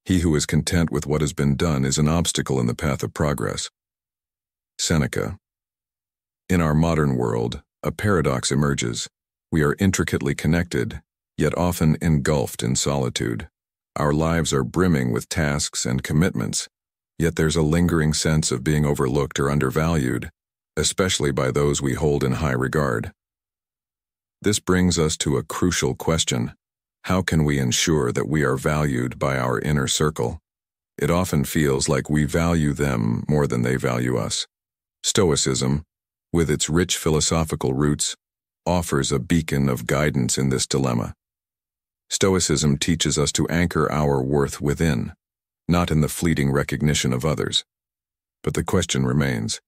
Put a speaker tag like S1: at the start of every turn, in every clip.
S1: He who is content with what has been done is an obstacle in the path of progress. Seneca. In our modern world, a paradox emerges. We are intricately connected, yet often engulfed in solitude. Our lives are brimming with tasks and commitments, yet there's a lingering sense of being overlooked or undervalued, especially by those we hold in high regard. This brings us to a crucial question. How can we ensure that we are valued by our inner circle? It often feels like we value them more than they value us. Stoicism, with its rich philosophical roots, offers a beacon of guidance in this dilemma. Stoicism teaches us to anchor our worth within, not in the fleeting recognition of others. But the question remains,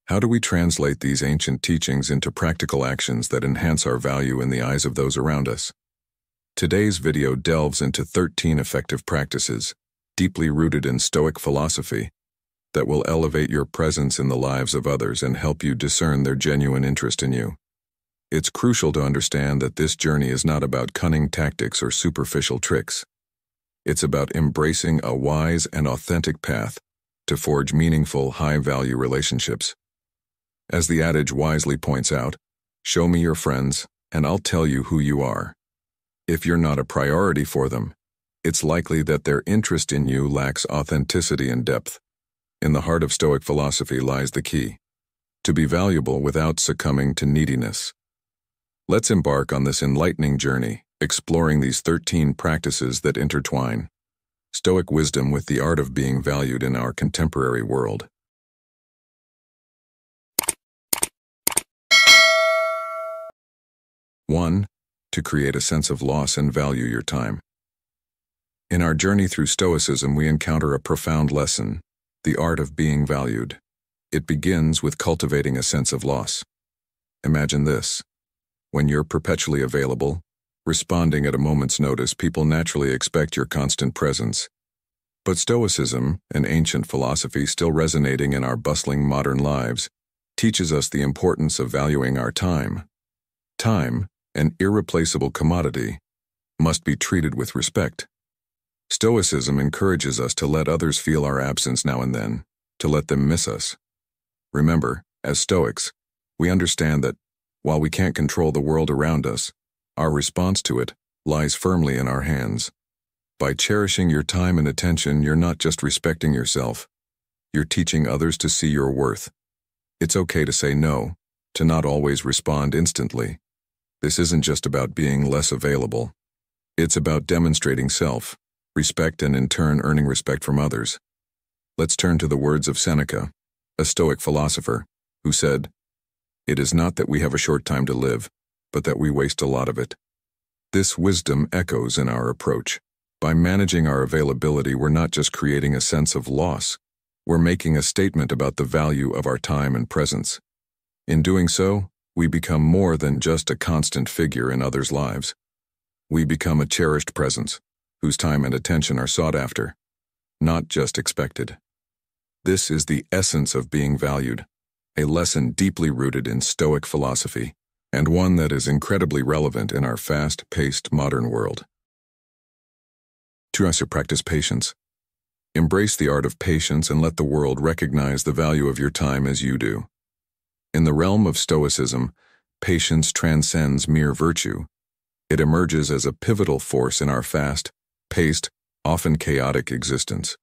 S1: how do we translate these ancient teachings into practical actions that enhance our value in the eyes of those around us? Today's video delves into 13 effective practices, deeply rooted in Stoic philosophy, that will elevate your presence in the lives of others and help you discern their genuine interest in you. It's crucial to understand that this journey is not about cunning tactics or superficial tricks. It's about embracing a wise and authentic path to forge meaningful, high-value relationships. As the adage wisely points out, show me your friends, and I'll tell you who you are. If you're not a priority for them, it's likely that their interest in you lacks authenticity and depth. In the heart of Stoic philosophy lies the key: to be valuable without succumbing to neediness. Let's embark on this enlightening journey, exploring these 13 practices that intertwine Stoic wisdom with the art of being valued in our contemporary world. 1. To create a sense of loss and value your time. In our journey through Stoicism, we encounter a profound lesson: the art of being valued. It begins with cultivating a sense of loss. Imagine this. When you're perpetually available, responding at a moment's notice, people naturally expect your constant presence. But Stoicism, an ancient philosophy still resonating in our bustling modern lives, teaches us the importance of valuing our time. Time, an irreplaceable commodity, must be treated with respect. Stoicism encourages us to let others feel our absence now and then, to let them miss us. Remember, as Stoics, we understand that, while we can't control the world around us, our response to it lies firmly in our hands. By cherishing your time and attention, you're not just respecting yourself, you're teaching others to see your worth. It's okay to say no, to not always respond instantly. This isn't just about being less available. It's about demonstrating self-respect and in turn earning respect from others. Let's turn to the words of Seneca, a Stoic philosopher, who said, "It is not that we have a short time to live, but that we waste a lot of it." This wisdom echoes in our approach. By managing our availability, we're not just creating a sense of loss, we're making a statement about the value of our time and presence. In doing so, we become more than just a constant figure in others' lives. We become a cherished presence, whose time and attention are sought after, not just expected. This is the essence of being valued, a lesson deeply rooted in Stoic philosophy, and one that is incredibly relevant in our fast-paced modern world. 2. Practice patience. Embrace the art of patience and let the world recognize the value of your time as you do. In the realm of Stoicism, patience transcends mere virtue. It emerges as a pivotal force in our fast-paced, often chaotic existence.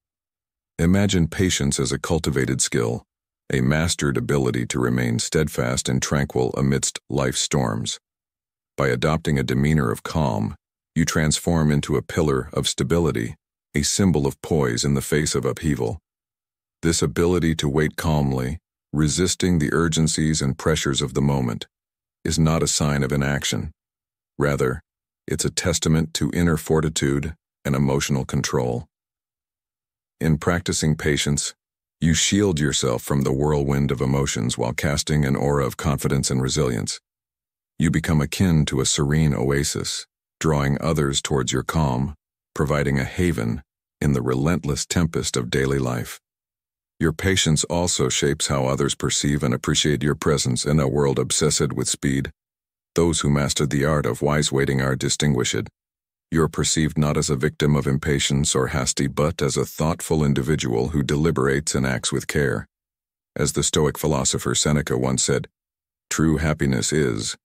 S1: Imagine patience as a cultivated skill, a mastered ability to remain steadfast and tranquil amidst life's storms. By adopting a demeanor of calm, you transform into a pillar of stability, a symbol of poise in the face of upheaval. This ability to wait calmly, resisting the urgencies and pressures of the moment, is not a sign of inaction. Rather, it's a testament to inner fortitude and emotional control. In practicing patience, you shield yourself from the whirlwind of emotions while casting an aura of confidence and resilience. You become akin to a serene oasis, drawing others towards your calm, providing a haven in the relentless tempest of daily life. Your patience also shapes how others perceive and appreciate your presence in a world obsessed with speed. Those who mastered the art of wise waiting are distinguished. You're perceived not as a victim of impatience or hasty, but as a thoughtful individual who deliberates and acts with care. As the Stoic philosopher Seneca once said, "True happiness is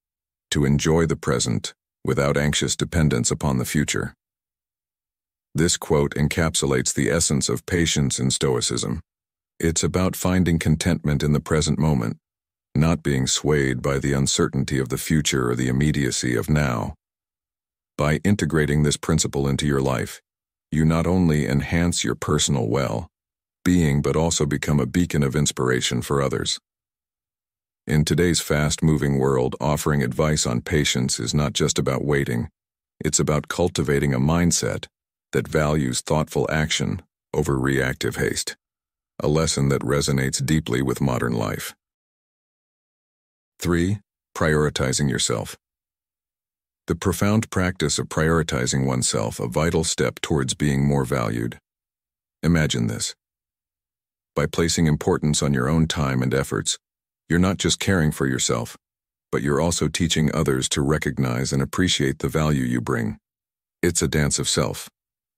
S1: to enjoy the present without anxious dependence upon the future." This quote encapsulates the essence of patience in Stoicism. It's about finding contentment in the present moment, not being swayed by the uncertainty of the future or the immediacy of now. By integrating this principle into your life, you not only enhance your personal well-being but also become a beacon of inspiration for others. In today's fast-moving world, offering advice on patience is not just about waiting. It's about cultivating a mindset that values thoughtful action over reactive haste, a lesson that resonates deeply with modern life. 3. Prioritizing yourself. The profound practice of prioritizing oneself, a vital step towards being more valued. Imagine this. By placing importance on your own time and efforts, you're not just caring for yourself, but you're also teaching others to recognize and appreciate the value you bring. It's a dance of self,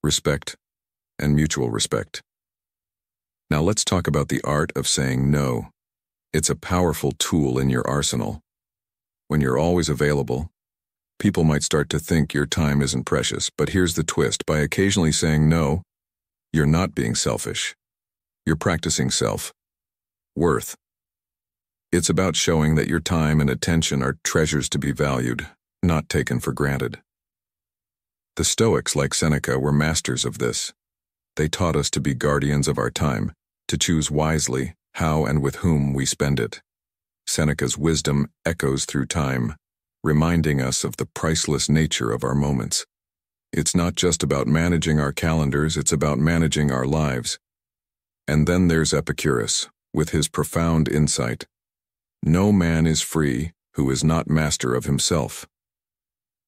S1: respect, and mutual respect. Now let's talk about the art of saying no. It's a powerful tool in your arsenal. When you're always available, people might start to think your time isn't precious, but here's the twist. By occasionally saying no, you're not being selfish. You're practicing self-worth. It's about showing that your time and attention are treasures to be valued, not taken for granted. The Stoics, like Seneca, were masters of this. They taught us to be guardians of our time, to choose wisely how and with whom we spend it. Seneca's wisdom echoes through time, reminding us of the priceless nature of our moments. It's not just about managing our calendars, it's about managing our lives. And then there's Epicurus, with his profound insight. No man is free who is not master of himself.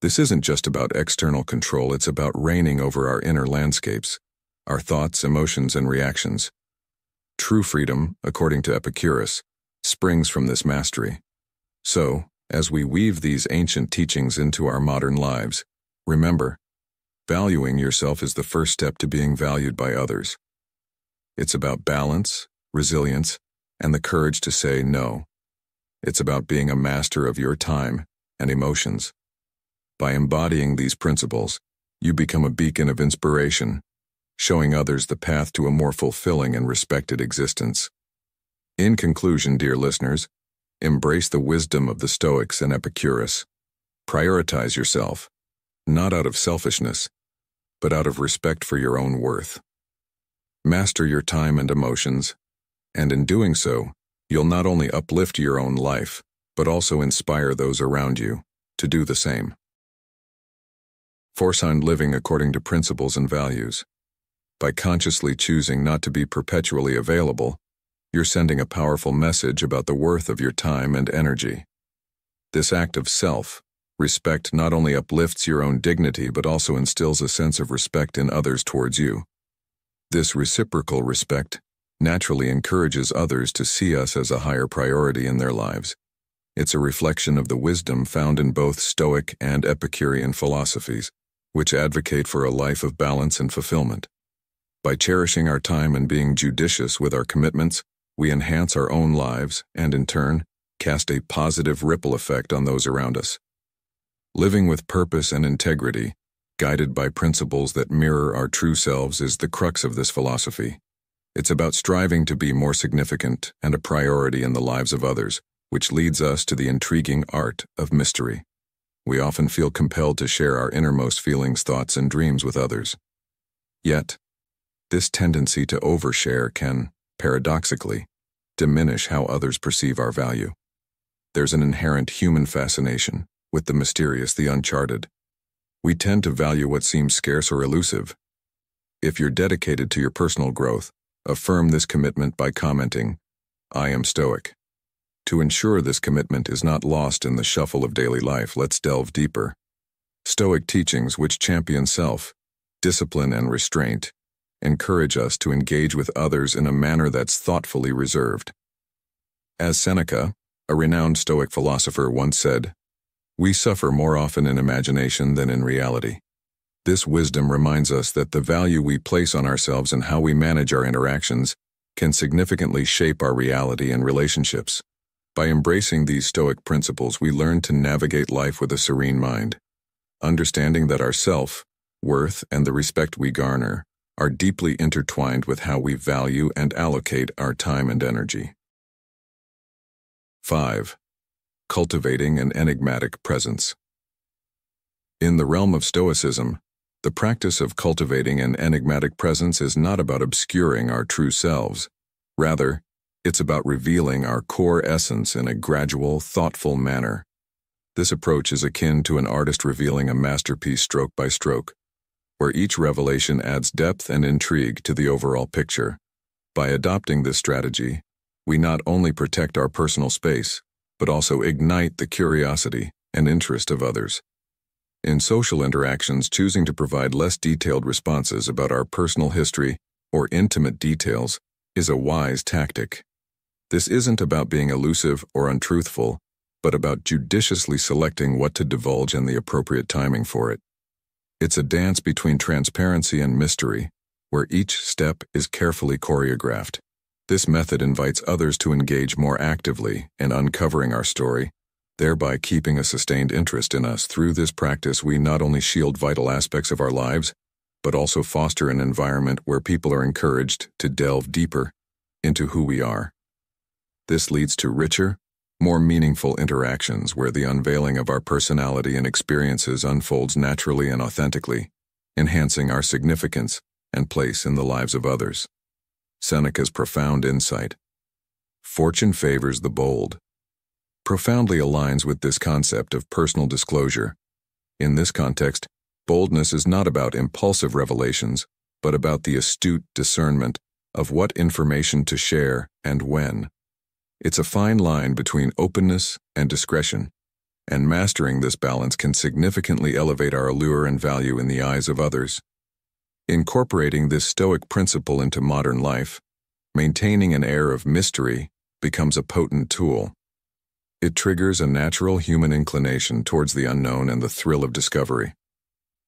S1: This isn't just about external control, it's about reigning over our inner landscapes, our thoughts, emotions, and reactions. True freedom, according to Epicurus, springs from this mastery. So, as we weave these ancient teachings into our modern lives, remember, valuing yourself is the first step to being valued by others. It's about balance, resilience, and the courage to say no. It's about being a master of your time and emotions. By embodying these principles, you become a beacon of inspiration, showing others the path to a more fulfilling and respected existence. In conclusion, dear listeners, embrace the wisdom of the Stoics and Epicurus. Prioritize yourself, not out of selfishness, but out of respect for your own worth. Master your time and emotions, and in doing so, you'll not only uplift your own life, but also inspire those around you to do the same. Foresigned living according to principles and values. By consciously choosing not to be perpetually available, you're sending a powerful message about the worth of your time and energy. This act of self-respect not only uplifts your own dignity but also instills a sense of respect in others towards you. This reciprocal respect naturally encourages others to see us as a higher priority in their lives. It's a reflection of the wisdom found in both Stoic and Epicurean philosophies, which advocate for a life of balance and fulfillment. By cherishing our time and being judicious with our commitments, we enhance our own lives and, in turn, cast a positive ripple effect on those around us. Living with purpose and integrity, guided by principles that mirror our true selves, is the crux of this philosophy. It's about striving to be more significant and a priority in the lives of others, which leads us to the intriguing art of mystery. We often feel compelled to share our innermost feelings, thoughts, and dreams with others. Yet, this tendency to overshare can, paradoxically, diminish how others perceive our value. There's an inherent human fascination with the mysterious, the uncharted. We tend to value what seems scarce or elusive. If you're dedicated to your personal growth, affirm this commitment by commenting, "I am Stoic." To ensure this commitment is not lost in the shuffle of daily life, let's delve deeper. Stoic teachings, which champion self-discipline and restraint, encourage us to engage with others in a manner that's thoughtfully reserved. As Seneca, a renowned Stoic philosopher, once said, "We suffer more often in imagination than in reality." This wisdom reminds us that the value we place on ourselves and how we manage our interactions can significantly shape our reality and relationships. By embracing these Stoic principles, we learn to navigate life with a serene mind, understanding that our self-worth and the respect we garner are deeply intertwined with how we value and allocate our time and energy. 5. Cultivating an enigmatic presence. In the realm of Stoicism, the practice of cultivating an enigmatic presence is not about obscuring our true selves. Rather, it's about revealing our core essence in a gradual, thoughtful manner. This approach is akin to an artist revealing a masterpiece stroke by stroke, where each revelation adds depth and intrigue to the overall picture. By adopting this strategy, we not only protect our personal space, but also ignite the curiosity and interest of others. In social interactions, choosing to provide less detailed responses about our personal history or intimate details is a wise tactic. This isn't about being elusive or untruthful, but about judiciously selecting what to divulge and the appropriate timing for it. It's a dance between transparency and mystery, where each step is carefully choreographed. This method invites others to engage more actively in uncovering our story, thereby keeping a sustained interest in us. Through this practice, we not only shield vital aspects of our lives, but also foster an environment where people are encouraged to delve deeper into who we are. This leads to richer, more meaningful interactions where the unveiling of our personality and experiences unfolds naturally and authentically, enhancing our significance and place in the lives of others. Seneca's profound insight, "Fortune favors the bold," profoundly aligns with this concept of personal disclosure. In this context, boldness is not about impulsive revelations, but about the astute discernment of what information to share and when. It's a fine line between openness and discretion, and mastering this balance can significantly elevate our allure and value in the eyes of others. Incorporating this Stoic principle into modern life, maintaining an air of mystery becomes a potent tool. It triggers a natural human inclination towards the unknown and the thrill of discovery.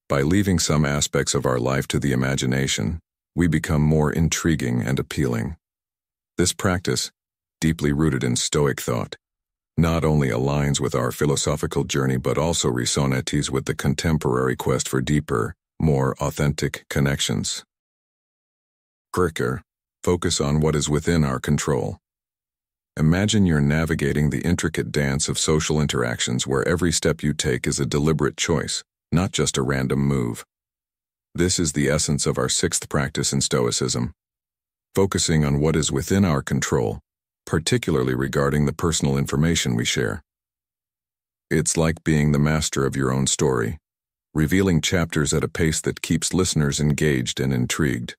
S1: By leaving some aspects of our life to the imagination, we become more intriguing and appealing. This practice, deeply rooted in Stoic thought, not only aligns with our philosophical journey but also resonates with the contemporary quest for deeper, more authentic connections. Focus on what is within our control. Imagine you're navigating the intricate dance of social interactions where every step you take is a deliberate choice, not just a random move. This is the essence of our sixth practice in Stoicism, focusing on what is within our control, particularly regarding the personal information we share. It's like being the master of your own story, revealing chapters at a pace that keeps listeners engaged and intrigued.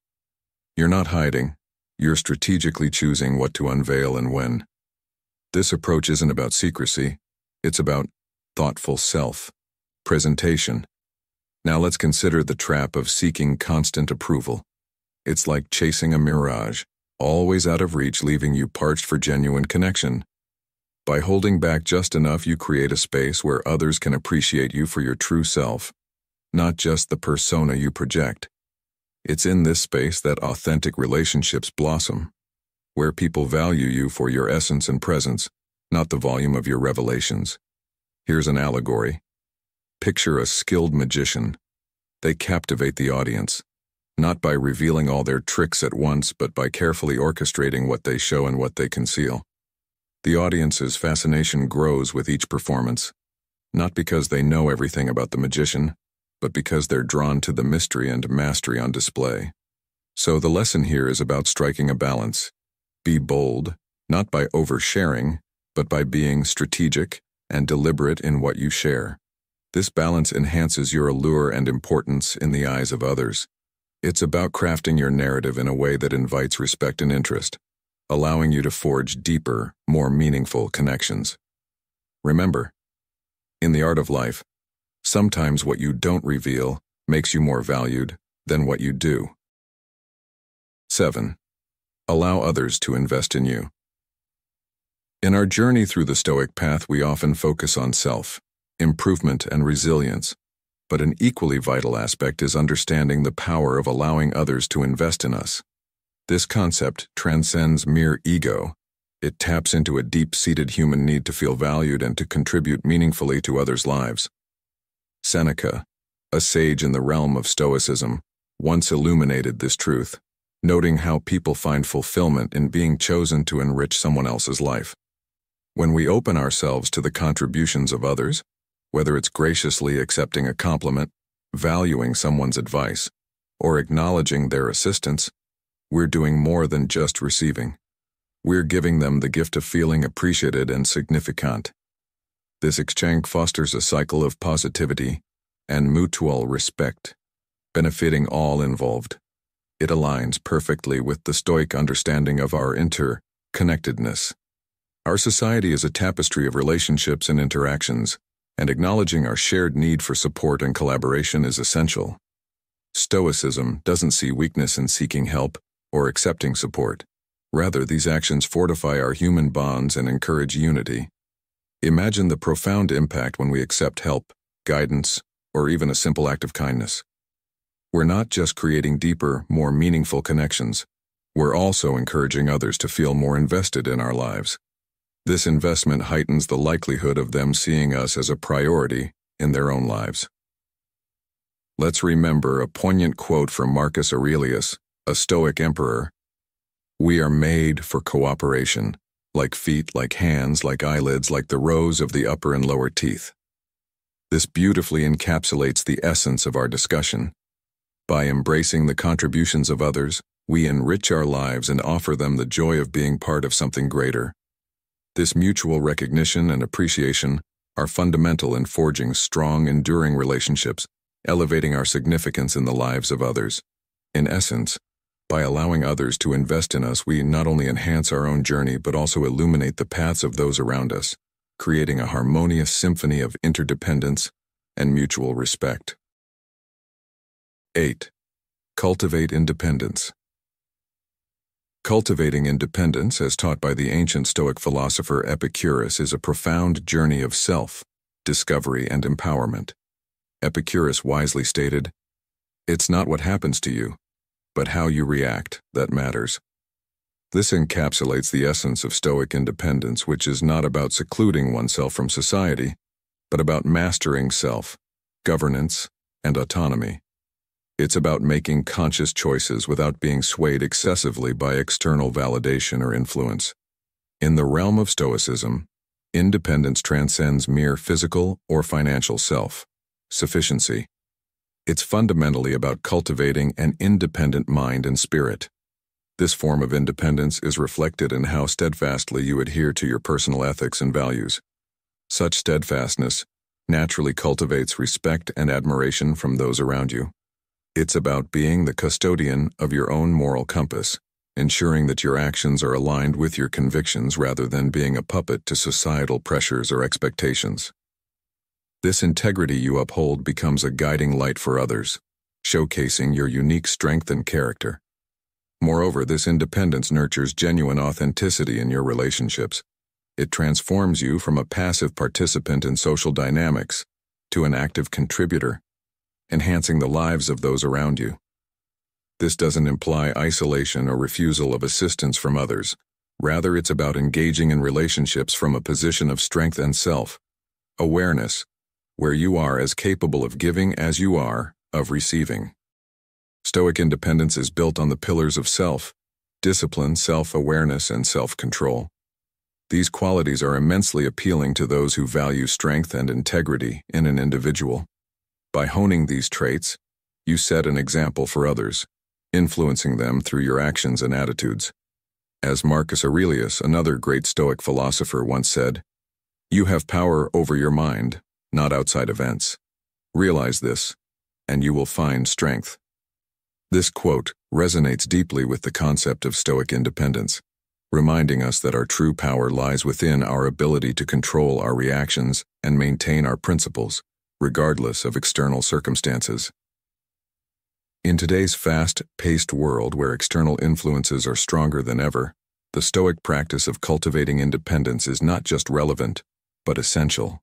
S1: You're not hiding. You're strategically choosing what to unveil and when. This approach isn't about secrecy, it's about thoughtful self-presentation. Now let's consider the trap of seeking constant approval. It's like chasing a mirage, always out of reach, leaving you parched for genuine connection. By holding back just enough, you create a space where others can appreciate you for your true self, not just the persona you project. It's in this space that authentic relationships blossom, where people value you for your essence and presence, not the volume of your revelations. Here's an allegory. Picture a skilled magician. They captivate the audience, not by revealing all their tricks at once, but by carefully orchestrating what they show and what they conceal. The audience's fascination grows with each performance, not because they know everything about the magician, but because they're drawn to the mystery and mastery on display. So the lesson here is about striking a balance. Be bold, not by oversharing, but by being strategic and deliberate in what you share. This balance enhances your allure and importance in the eyes of others. It's about crafting your narrative in a way that invites respect and interest, allowing you to forge deeper, more meaningful connections. Remember, in the art of life, sometimes what you don't reveal makes you more valued than what you do. 7. Allow others to invest in you. In our journey through the Stoic path, we often focus on self-improvement and resilience, But an equally vital aspect is understanding the power of allowing others to invest in us. This concept transcends mere ego. It taps into a deep-seated human need to feel valued and to contribute meaningfully to others' lives. Seneca, a sage in the realm of Stoicism, once illuminated this truth, noting how people find fulfillment in being chosen to enrich someone else's life. When we open ourselves to the contributions of others, whether it's graciously accepting a compliment, valuing someone's advice, or acknowledging their assistance, we're doing more than just receiving. We're giving them the gift of feeling appreciated and significant. This exchange fosters a cycle of positivity and mutual respect, benefiting all involved. It aligns perfectly with the Stoic understanding of our interconnectedness. Our society is a tapestry of relationships and interactions, and acknowledging our shared need for support and collaboration is essential. Stoicism doesn't see weakness in seeking help or accepting support. Rather, these actions fortify our human bonds and encourage unity. Imagine the profound impact when we accept help, guidance, or even a simple act of kindness. We're not just creating deeper, more meaningful connections. We're also encouraging others to feel more invested in our lives. This investment heightens the likelihood of them seeing us as a priority in their own lives. Let's remember a poignant quote from Marcus Aurelius, a Stoic emperor. "We are made for cooperation, like feet, like hands, like eyelids, like the rows of the upper and lower teeth." This beautifully encapsulates the essence of our discussion. By embracing the contributions of others, we enrich our lives and offer them the joy of being part of something greater. This mutual recognition and appreciation are fundamental in forging strong, enduring relationships, elevating our significance in the lives of others. In essence, by allowing others to invest in us, we not only enhance our own journey but also illuminate the paths of those around us, creating a harmonious symphony of interdependence and mutual respect. 8. Cultivate independence. Cultivating independence, as taught by the ancient Stoic philosopher Epicurus, is a profound journey of self-discovery and empowerment. Epicurus wisely stated, "It's not what happens to you, but how you react that matters." This encapsulates the essence of Stoic independence, which is not about secluding oneself from society, but about mastering self, governance, and autonomy. It's about making conscious choices without being swayed excessively by external validation or influence. In the realm of Stoicism, independence transcends mere physical or financial self-sufficiency. It's fundamentally about cultivating an independent mind and spirit. This form of independence is reflected in how steadfastly you adhere to your personal ethics and values. Such steadfastness naturally cultivates respect and admiration from those around you. It's about being the custodian of your own moral compass, ensuring that your actions are aligned with your convictions rather than being a puppet to societal pressures or expectations. This integrity you uphold becomes a guiding light for others, showcasing your unique strength and character. Moreover, this independence nurtures genuine authenticity in your relationships. It transforms you from a passive participant in social dynamics to an active contributor, enhancing the lives of those around you. This doesn't imply isolation or refusal of assistance from others. Rather, it's about engaging in relationships from a position of strength and self-awareness, where you are as capable of giving as you are of receiving. Stoic independence is built on the pillars of self-discipline, self-awareness, and self-control. These qualities are immensely appealing to those who value strength and integrity in an individual. By honing these traits, you set an example for others, influencing them through your actions and attitudes. As Marcus Aurelius, another great Stoic philosopher, once said, "You have power over your mind, not outside events. Realize this, and you will find strength." This quote resonates deeply with the concept of Stoic independence, reminding us that our true power lies within our ability to control our reactions and maintain our principles, regardless of external circumstances. In today's fast-paced world where external influences are stronger than ever, the Stoic practice of cultivating independence is not just relevant, but essential.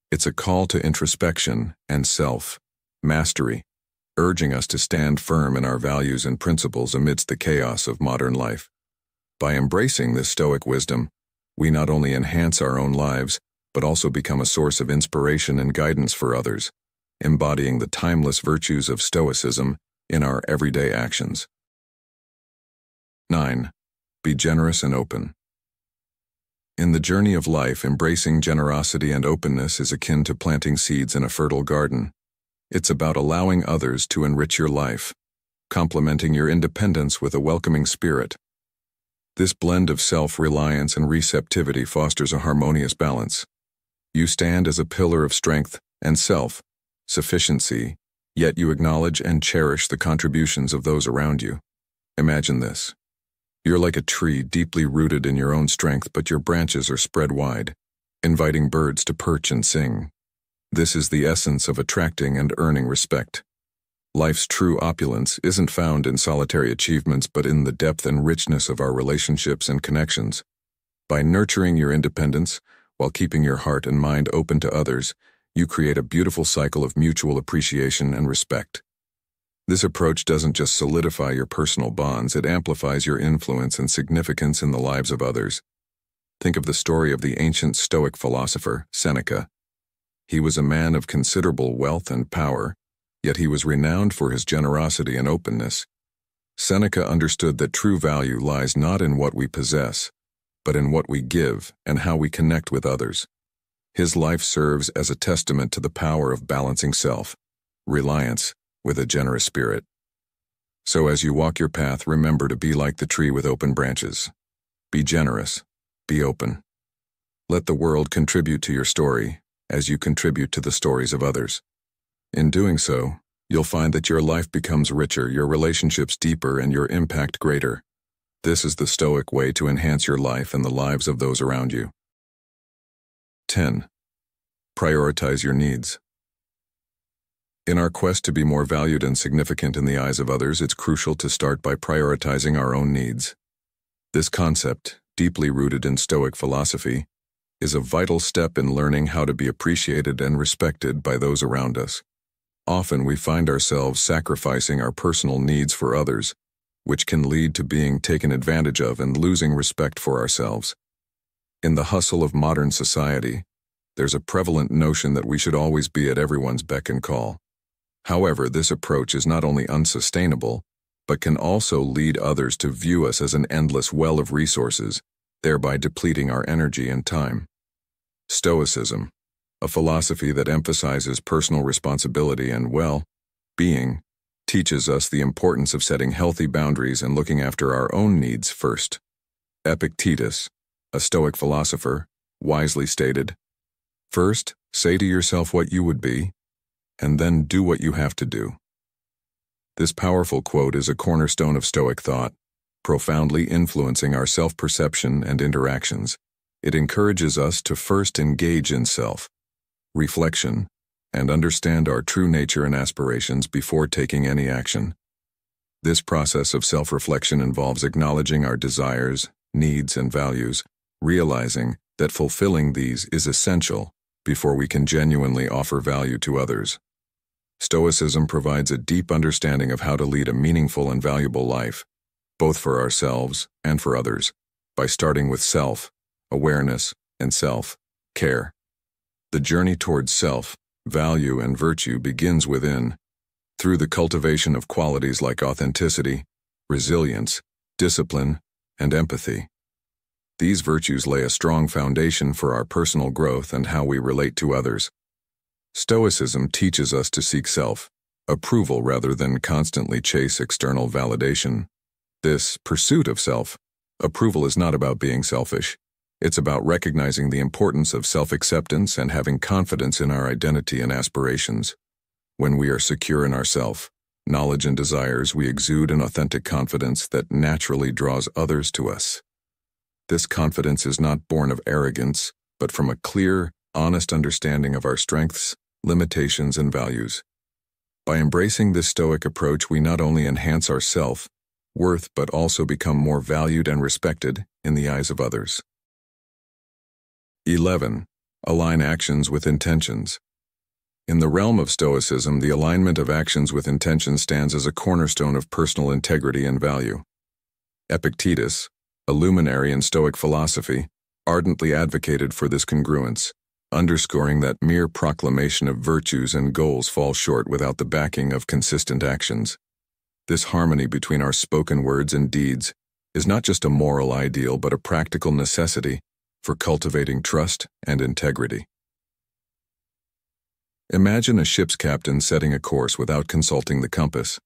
S1: It's a call to introspection and mastery, urging us to stand firm in our values and principles amidst the chaos of modern life. By embracing this Stoic wisdom, we not only enhance our own lives, but also become a source of inspiration and guidance for others, embodying the timeless virtues of Stoicism in our everyday actions. 9. Be generous and open. In the journey of life, embracing generosity and openness is akin to planting seeds in a fertile garden. It's about allowing others to enrich your life, complementing your independence with a welcoming spirit. This blend of self-reliance and receptivity fosters a harmonious balance. You stand as a pillar of strength and self-sufficiency, yet you acknowledge and cherish the contributions of those around you. Imagine this. You're like a tree deeply rooted in your own strength, but your branches are spread wide, inviting birds to perch and sing. This is the essence of attracting and earning respect. Life's true opulence isn't found in solitary achievements, but in the depth and richness of our relationships and connections. By nurturing your independence, while keeping your heart and mind open to others, you create a beautiful cycle of mutual appreciation and respect. This approach doesn't just solidify your personal bonds, it amplifies your influence and significance in the lives of others. Think of the story of the ancient Stoic philosopher, Seneca. He was a man of considerable wealth and power, yet he was renowned for his generosity and openness. Seneca understood that true value lies not in what we possess, but in what we give and how we connect with others. His life serves as a testament to the power of balancing self-reliance with a generous spirit. So as you walk your path, remember to be like the tree with open branches. Be generous, be open. Let the world contribute to your story as you contribute to the stories of others. In doing so, you'll find that your life becomes richer, your relationships deeper, and your impact greater. This is the Stoic way to enhance your life and the lives of those around you. 10. Prioritize your needs. In our quest to be more valued and significant in the eyes of others, it's crucial to start by prioritizing our own needs. This concept, deeply rooted in Stoic philosophy, is a vital step in learning how to be appreciated and respected by those around us. Often we find ourselves sacrificing our personal needs for others, which can lead to being taken advantage of and losing respect for ourselves. In the hustle of modern society, there's a prevalent notion that we should always be at everyone's beck and call. However, this approach is not only unsustainable, but can also lead others to view us as an endless well of resources, thereby depleting our energy and time. Stoicism, a philosophy that emphasizes personal responsibility and well-being, teaches us the importance of setting healthy boundaries and looking after our own needs first. Epictetus, a Stoic philosopher, wisely stated, "First, say to yourself what you would be, and then do what you have to do." This powerful quote is a cornerstone of Stoic thought, profoundly influencing our self-perception and interactions. It encourages us to first engage in self-reflection and understand our true nature and aspirations before taking any action. This process of self-reflection involves acknowledging our desires, needs, and values, realizing that fulfilling these is essential before we can genuinely offer value to others. Stoicism provides a deep understanding of how to lead a meaningful and valuable life, both for ourselves and for others, by starting with self-awareness and self-care. The journey towards self-value and virtue begins within, through the cultivation of qualities like authenticity, resilience, discipline, and empathy. These virtues lay a strong foundation for our personal growth and how we relate to others. Stoicism teaches us to seek self-approval rather than constantly chase external validation. This pursuit of self-approval is not about being selfish. It's about recognizing the importance of self-acceptance and having confidence in our identity and aspirations. When we are secure in ourself, knowledge, and desires, we exude an authentic confidence that naturally draws others to us. This confidence is not born of arrogance, but from a clear, honest understanding of our strengths, limitations, and values. By embracing this Stoic approach, we not only enhance our self-worth, but also become more valued and respected in the eyes of others. 11. Align actions with intentions. In the realm of Stoicism, the alignment of actions with intention stands as a cornerstone of personal integrity and value. Epictetus, a luminary in Stoic philosophy, ardently advocated for this congruence, underscoring that mere proclamation of virtues and goals falls short without the backing of consistent actions. This harmony between our spoken words and deeds is not just a moral ideal but a practical necessity for cultivating trust and integrity. Imagine a ship's captain setting a course without consulting the compass.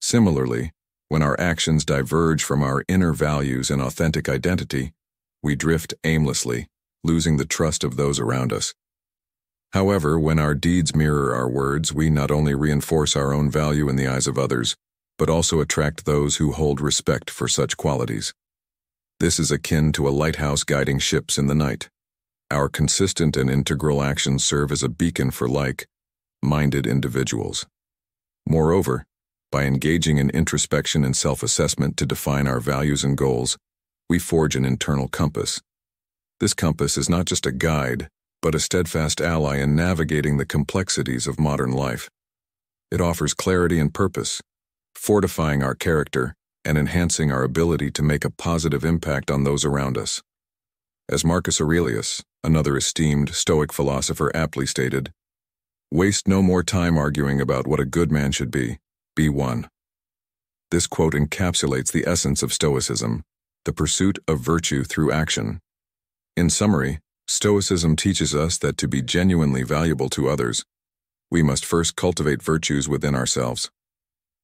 S1: Similarly, when our actions diverge from our inner values and authentic identity, we drift aimlessly, losing the trust of those around us. However, when our deeds mirror our words, we not only reinforce our own value in the eyes of others, but also attract those who hold respect for such qualities. This is akin to a lighthouse guiding ships in the night. Our consistent and integral actions serve as a beacon for like-minded individuals. Moreover, by engaging in introspection and self-assessment to define our values and goals, we forge an internal compass. This compass is not just a guide, but a steadfast ally in navigating the complexities of modern life. It offers clarity and purpose, fortifying our character and enhancing our ability to make a positive impact on those around us. As Marcus Aurelius, another esteemed Stoic philosopher, aptly stated, "Waste no more time arguing about what a good man should be one." This quote encapsulates the essence of Stoicism, the pursuit of virtue through action. In summary, Stoicism teaches us that to be genuinely valuable to others, we must first cultivate virtues within ourselves.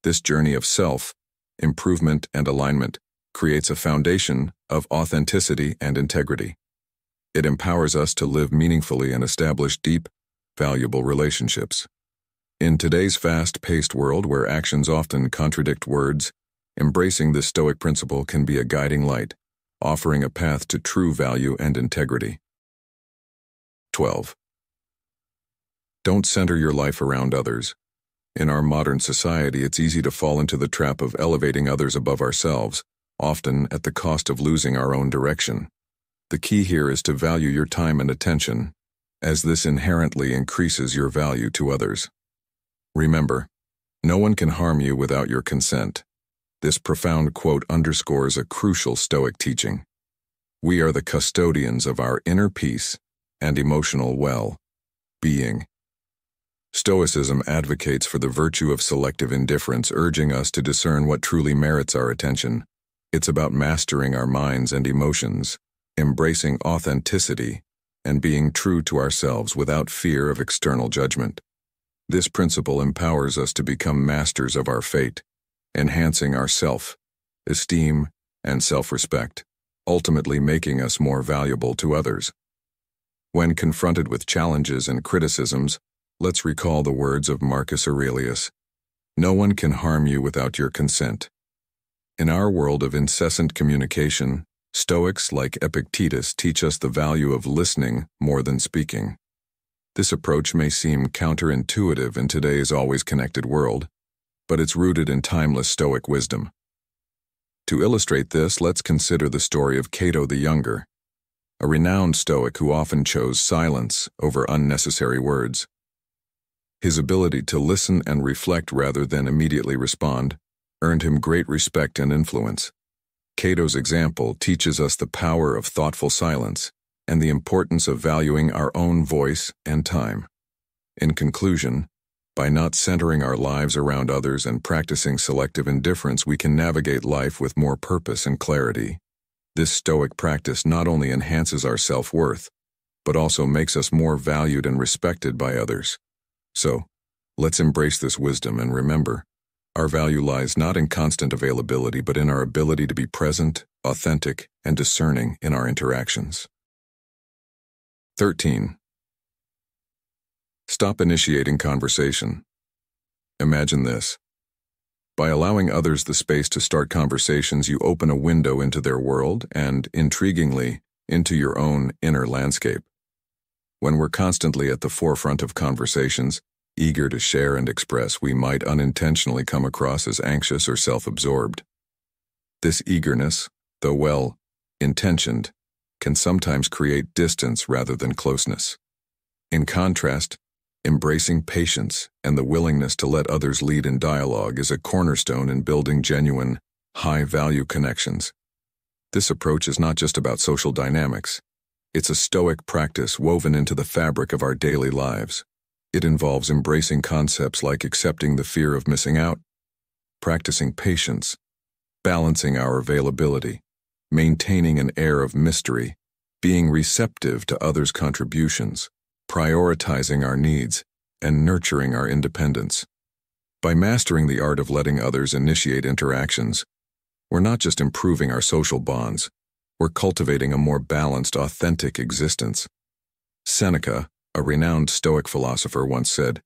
S1: This journey of self-improvement and alignment creates a foundation of authenticity and integrity. It empowers us to live meaningfully and establish deep, valuable relationships. In today's fast-paced world where actions often contradict words, embracing this Stoic principle can be a guiding light, offering a path to true value and integrity. 12. Don't center your life around others. In our modern society, it's easy to fall into the trap of elevating others above ourselves, often at the cost of losing our own direction. The key here is to value your time and attention, as this inherently increases your value to others. Remember, no one can harm you without your consent. This profound quote underscores a crucial Stoic teaching. We are the custodians of our inner peace and emotional well-being. Stoicism advocates for the virtue of selective indifference, urging us to discern what truly merits our attention. It's about mastering our minds and emotions, embracing authenticity, and being true to ourselves without fear of external judgment. This principle empowers us to become masters of our fate, enhancing our self-esteem and self-respect, ultimately making us more valuable to others. When confronted with challenges and criticisms, let's recall the words of Marcus Aurelius, "No one can harm you without your consent." In our world of incessant communication, Stoics like Epictetus teach us the value of listening more than speaking. This approach may seem counterintuitive in today's always connected world, but it's rooted in timeless Stoic wisdom. To illustrate this, let's consider the story of Cato the Younger, a renowned Stoic who often chose silence over unnecessary words. His ability to listen and reflect rather than immediately respond earned him great respect and influence. Cato's example teaches us the power of thoughtful silence and the importance of valuing our own voice and time. In conclusion, by not centering our lives around others and practicing selective indifference, we can navigate life with more purpose and clarity. This Stoic practice not only enhances our self-worth, but also makes us more valued and respected by others. So, let's embrace this wisdom and remember, our value lies not in constant availability but in our ability to be present, authentic, and discerning in our interactions. 13. Stop initiating conversation. Imagine this. By allowing others the space to start conversations, you open a window into their world and, intriguingly, into your own inner landscape. When we're constantly at the forefront of conversations, eager to share and express, we might unintentionally come across as anxious or self-absorbed. This eagerness, though well-intentioned, can sometimes create distance rather than closeness. In contrast, Embracing patience and the willingness to let others lead in dialogue is a cornerstone in building genuine, high-value connections. This approach is not just about social dynamics. It's a Stoic practice woven into the fabric of our daily lives. It involves embracing concepts like accepting the fear of missing out, practicing patience, balancing our availability, maintaining an air of mystery, being receptive to others' contributions, prioritizing our needs, and nurturing our independence. By mastering the art of letting others initiate interactions, we're not just improving our social bonds, we're cultivating a more balanced, authentic existence. Seneca, a renowned Stoic philosopher, once said,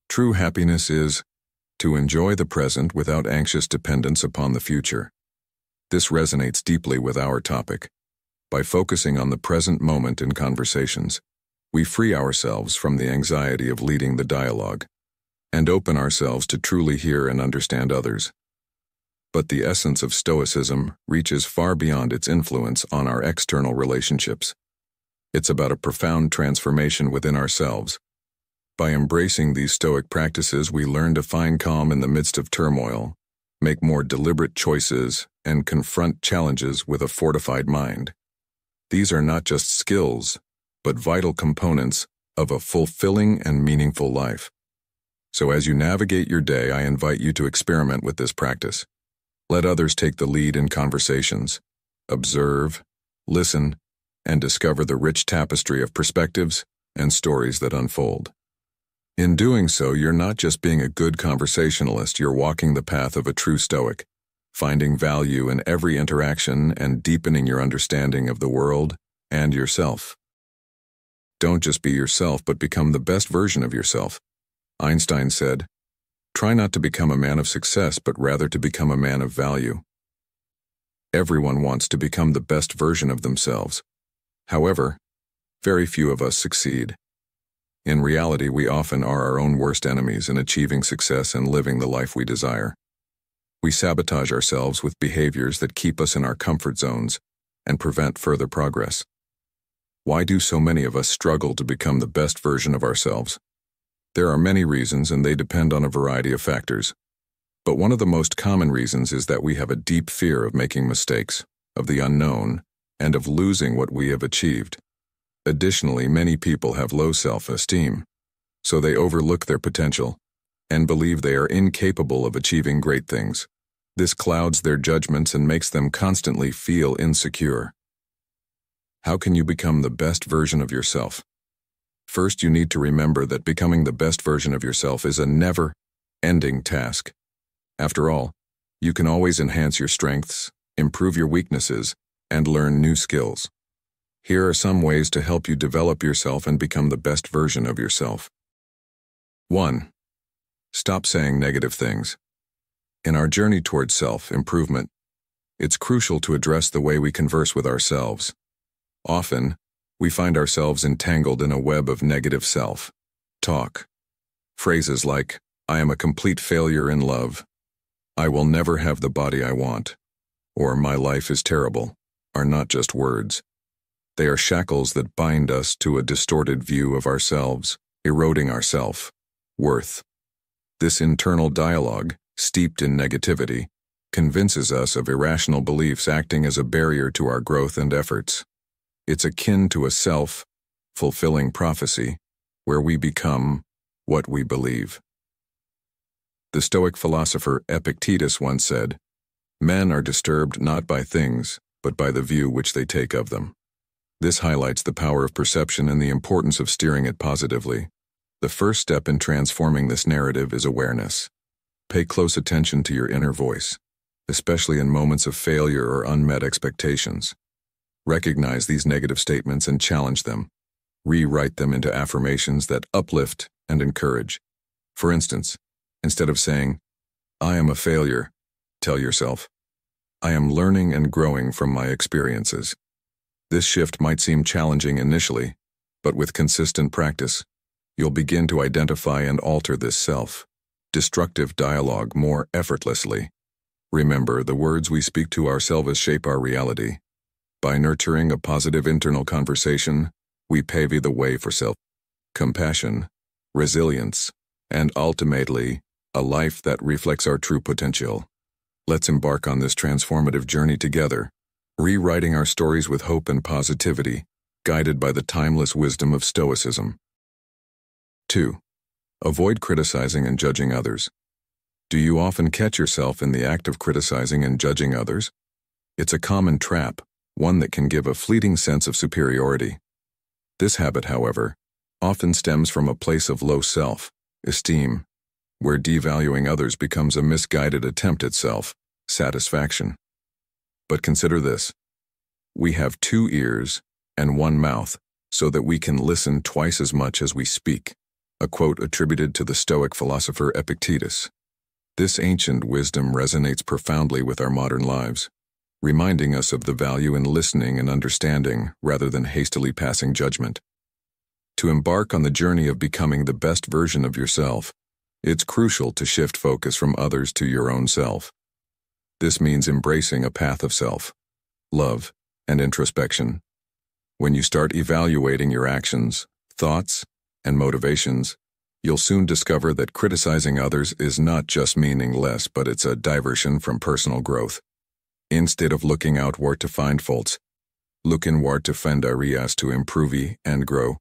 S1: "True happiness is to enjoy the present without anxious dependence upon the future." This resonates deeply with our topic. By focusing on the present moment in conversations, we free ourselves from the anxiety of leading the dialogue and open ourselves to truly hear and understand others. But the essence of Stoicism reaches far beyond its influence on our external relationships. It's about a profound transformation within ourselves. By embracing these Stoic practices, we learn to find calm in the midst of turmoil, make more deliberate choices, and confront challenges with a fortified mind. These are not just skills, but vital components of a fulfilling and meaningful life. So as you navigate your day, I invite you to experiment with this practice. Let others take the lead in conversations. Observe, listen, and discover the rich tapestry of perspectives and stories that unfold. In doing so, you're not just being a good conversationalist, you're walking the path of a true Stoic, finding value in every interaction and deepening your understanding of the world and yourself. Don't just be yourself, but become the best version of yourself. Einstein said, "Try not to become a man of success, but rather to become a man of value." Everyone wants to become the best version of themselves. However, very few of us succeed. In reality, we often are our own worst enemies in achieving success and living the life we desire. We sabotage ourselves with behaviors that keep us in our comfort zones and prevent further progress. Why do so many of us struggle to become the best version of ourselves? There are many reasons, and they depend on a variety of factors. But one of the most common reasons is that we have a deep fear of making mistakes, of the unknown, and of losing what we have achieved. Additionally, many people have low self-esteem, so they overlook their potential and believe they are incapable of achieving great things. This clouds their judgments and makes them constantly feel insecure. How can you become the best version of yourself? First, you need to remember that becoming the best version of yourself is a never-ending task. After all, you can always enhance your strengths, improve your weaknesses, and learn new skills. Here are some ways to help you develop yourself and become the best version of yourself. 1. Stop saying negative things. In our journey towards self-improvement, it's crucial to address the way we converse with ourselves. Often, we find ourselves entangled in a web of negative self-talk. Phrases like, "I am a complete failure in love," "I will never have the body I want," or "My life is terrible," are not just words. They are shackles that bind us to a distorted view of ourselves, eroding our self-worth. This internal dialogue, steeped in negativity, convinces us of irrational beliefs, acting as a barrier to our growth and efforts. It's akin to a self-fulfilling prophecy, where we become what we believe. The Stoic philosopher Epictetus once said, "Men are disturbed not by things, but by the view which they take of them." This highlights the power of perception and the importance of steering it positively. The first step in transforming this narrative is awareness. Pay close attention to your inner voice, especially in moments of failure or unmet expectations. Recognize these negative statements and challenge them. Rewrite them into affirmations that uplift and encourage. For instance, instead of saying, "I am a failure," tell yourself, "I am learning and growing from my experiences." This shift might seem challenging initially, but with consistent practice, you'll begin to identify and alter this self-destructive dialogue more effortlessly. Remember, the words we speak to ourselves shape our reality. By nurturing a positive internal conversation, we pave the way for self-compassion resilience, and ultimately, a life that reflects our true potential. Let's embark on this transformative journey together, rewriting our stories with hope and positivity, guided by the timeless wisdom of Stoicism. 2. Avoid criticizing and judging others. Do you often catch yourself in the act of criticizing and judging others? It's a common trap, one that can give a fleeting sense of superiority. This habit, however, often stems from a place of low self-esteem, where devaluing others becomes a misguided attempt at self-satisfaction. But consider this. We have 2 ears and 1 mouth, so that we can listen twice as much as we speak, a quote attributed to the Stoic philosopher Epictetus. This ancient wisdom resonates profoundly with our modern lives, reminding us of the value in listening and understanding rather than hastily passing judgment. To embark on the journey of becoming the best version of yourself, it's crucial to shift focus from others to your own self. This means embracing a path of self-love and introspection. When you start evaluating your actions, thoughts, and motivations, you'll soon discover that criticizing others is not just meaningless, but it's a diversion from personal growth. Instead of looking outward to find faults, look inward to find areas to improve and grow.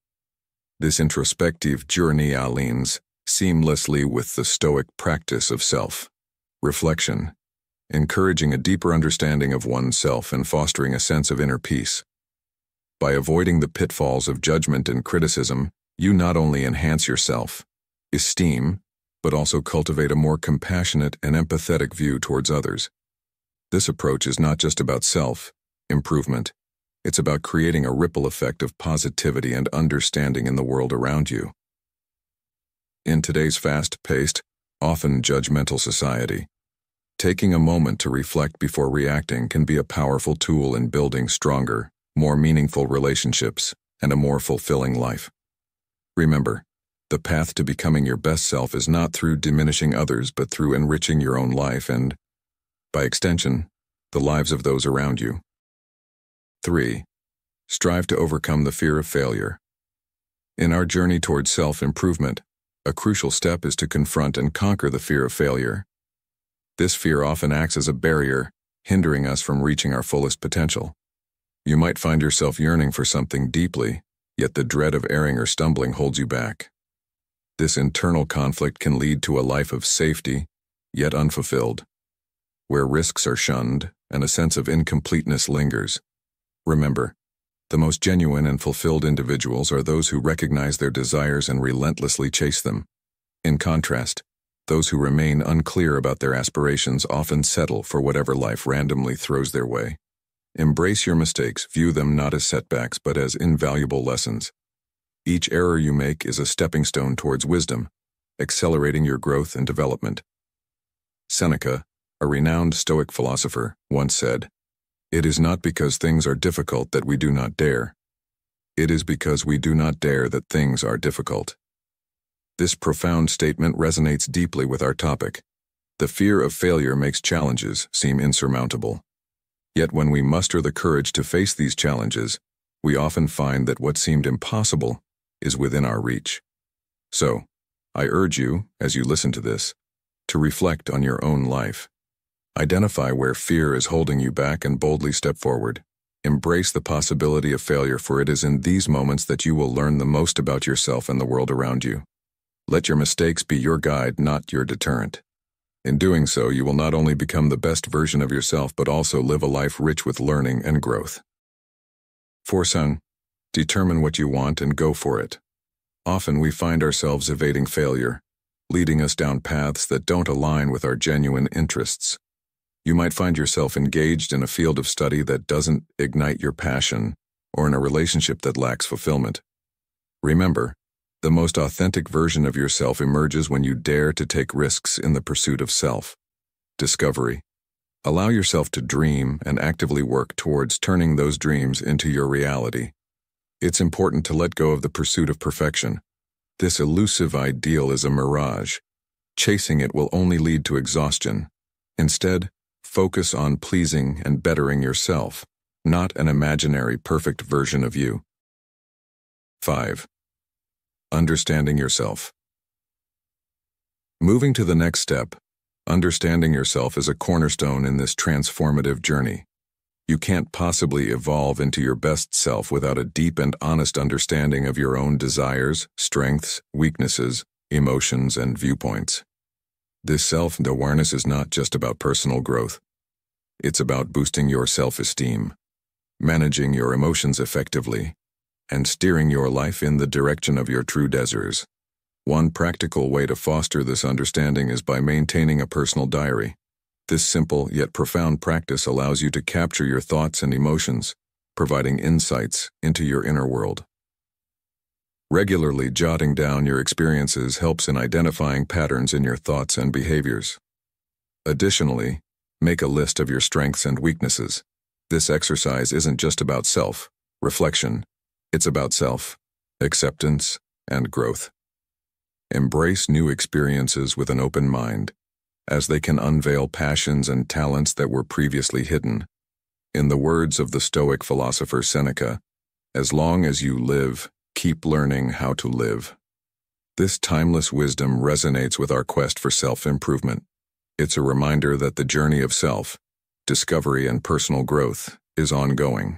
S1: This introspective journey aligns seamlessly with the Stoic practice of self-reflection, encouraging a deeper understanding of oneself and fostering a sense of inner peace. By avoiding the pitfalls of judgment and criticism, you not only enhance your self-esteem, but also cultivate a more compassionate and empathetic view towards others. This approach is not just about self-improvement. It's about creating a ripple effect of positivity and understanding in the world around you. In today's fast-paced, often judgmental society, taking a moment to reflect before reacting can be a powerful tool in building stronger, more meaningful relationships and a more fulfilling life. Remember, the path to becoming your best self is not through diminishing others, but through enriching your own life and, by extension, the lives of those around you. 3. Strive to overcome the fear of failure. In our journey towards self-improvement, a crucial step is to confront and conquer the fear of failure. This fear often acts as a barrier, hindering us from reaching our fullest potential. You might find yourself yearning for something deeply, yet the dread of erring or stumbling holds you back. This internal conflict can lead to a life of safety, yet unfulfilled, where risks are shunned and a sense of incompleteness lingers. Remember, the most genuine and fulfilled individuals are those who recognize their desires and relentlessly chase them. In contrast, those who remain unclear about their aspirations often settle for whatever life randomly throws their way. Embrace your mistakes, view them not as setbacks but as invaluable lessons. Each error you make is a stepping stone towards wisdom, accelerating your growth and development. Seneca, a renowned Stoic philosopher, once said, "It is not because things are difficult that we do not dare. It is because we do not dare that things are difficult." This profound statement resonates deeply with our topic. The fear of failure makes challenges seem insurmountable. Yet when we muster the courage to face these challenges, we often find that what seemed impossible is within our reach. So, I urge you, as you listen to this, to reflect on your own life. Identify where fear is holding you back and boldly step forward. Embrace the possibility of failure, for it is in these moments that you will learn the most about yourself and the world around you. Let your mistakes be your guide, not your deterrent. In doing so, you will not only become the best version of yourself, but also live a life rich with learning and growth. 4. Determine what you want and go for it. Often we find ourselves evading failure, leading us down paths that don't align with our genuine interests. You might find yourself engaged in a field of study that doesn't ignite your passion, or in a relationship that lacks fulfillment. Remember, the most authentic version of yourself emerges when you dare to take risks in the pursuit of self-discovery. Allow yourself to dream and actively work towards turning those dreams into your reality. It's important to let go of the pursuit of perfection. This elusive ideal is a mirage. Chasing it will only lead to exhaustion. Instead, focus on pleasing and bettering yourself, not an imaginary perfect version of you. 5. Understanding yourself. Moving to the next step, understanding yourself is a cornerstone in this transformative journey. You can't possibly evolve into your best self without a deep and honest understanding of your own desires, strengths, weaknesses, emotions, and viewpoints. This self-awareness is not just about personal growth. It's about boosting your self-esteem, managing your emotions effectively, and steering your life in the direction of your true desires. One practical way to foster this understanding is by maintaining a personal diary. This simple yet profound practice allows you to capture your thoughts and emotions, providing insights into your inner world. Regularly jotting down your experiences helps in identifying patterns in your thoughts and behaviors. Additionally, make a list of your strengths and weaknesses. This exercise isn't just about self-reflection, it's about self-acceptance and growth. Embrace new experiences with an open mind, as they can unveil passions and talents that were previously hidden. In the words of the Stoic philosopher Seneca, as long as you live, keep learning how to live. This timeless wisdom resonates with our quest for self-improvement. It's a reminder that the journey of self-discovery and personal growth is ongoing.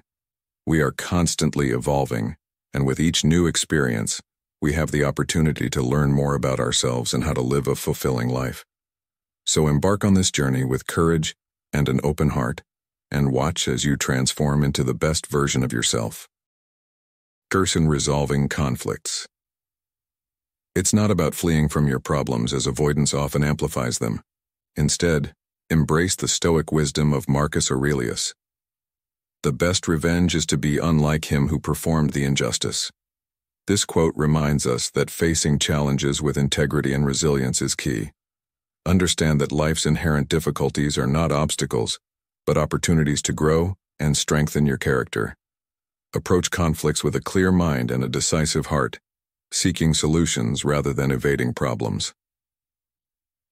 S1: We are constantly evolving, and with each new experience, we have the opportunity to learn more about ourselves and how to live a fulfilling life. So embark on this journey with courage and an open heart, and watch as you transform into the best version of yourself. In resolving conflicts. It's not about fleeing from your problems, as avoidance often amplifies them. Instead, embrace the Stoic wisdom of Marcus Aurelius. The best revenge is to be unlike him who performed the injustice. This quote reminds us that facing challenges with integrity and resilience is key. Understand that life's inherent difficulties are not obstacles, but opportunities to grow and strengthen your character. Approach conflicts with a clear mind and a decisive heart, seeking solutions rather than evading problems.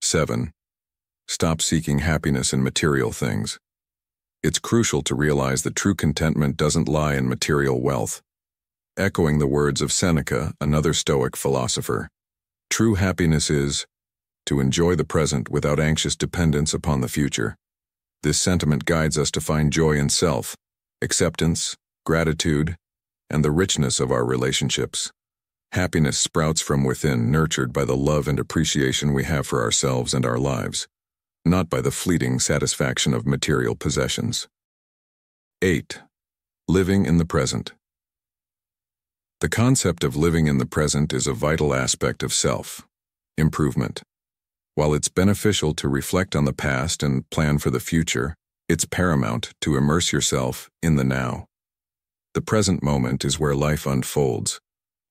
S1: 7. Stop seeking happiness in material things. It's crucial to realize that true contentment doesn't lie in material wealth. Echoing the words of Seneca, another Stoic philosopher, true happiness is to enjoy the present without anxious dependence upon the future. This sentiment guides us to find joy in self, acceptance, gratitude, and the richness of our relationships. Happiness sprouts from within, nurtured by the love and appreciation we have for ourselves and our lives, not by the fleeting satisfaction of material possessions. 8. Living in the present. The concept of living in the present is a vital aspect of self-improvement. While it's beneficial to reflect on the past and plan for the future, it's paramount to immerse yourself in the now. The present moment is where life unfolds,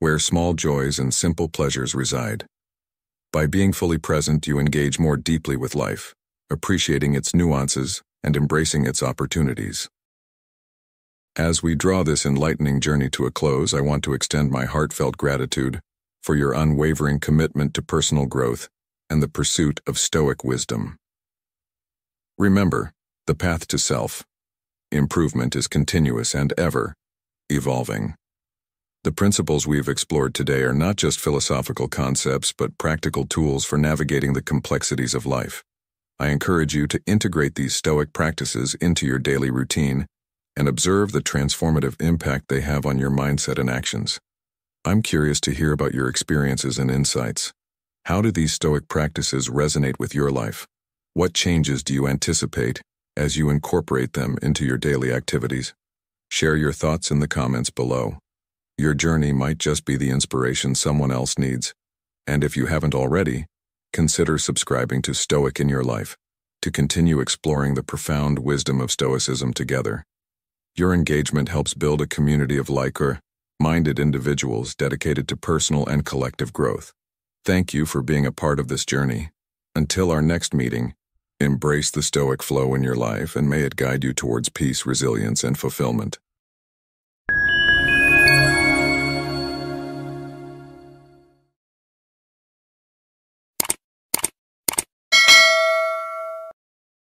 S1: where small joys and simple pleasures reside. By being fully present, you engage more deeply with life, appreciating its nuances and embracing its opportunities. As we draw this enlightening journey to a close, I want to extend my heartfelt gratitude for your unwavering commitment to personal growth and the pursuit of Stoic wisdom. Remember, the path to self-improvement is continuous and ever evolving. The principles we've explored today are not just philosophical concepts, but practical tools for navigating the complexities of life. I encourage you to integrate these Stoic practices into your daily routine and observe the transformative impact they have on your mindset and actions. I'm curious to hear about your experiences and insights. How do these Stoic practices resonate with your life? What changes do you anticipate as you incorporate them into your daily activities? Share your thoughts in the comments below. Your journey might just be the inspiration someone else needs. And if you haven't already, consider subscribing to Stoic in Your Life to continue exploring the profound wisdom of Stoicism together. Your engagement helps build a community of like-minded individuals dedicated to personal and collective growth. Thank you for being a part of this journey. Until our next meeting, embrace the Stoic flow in your life, and may it guide you towards peace, resilience, and fulfillment.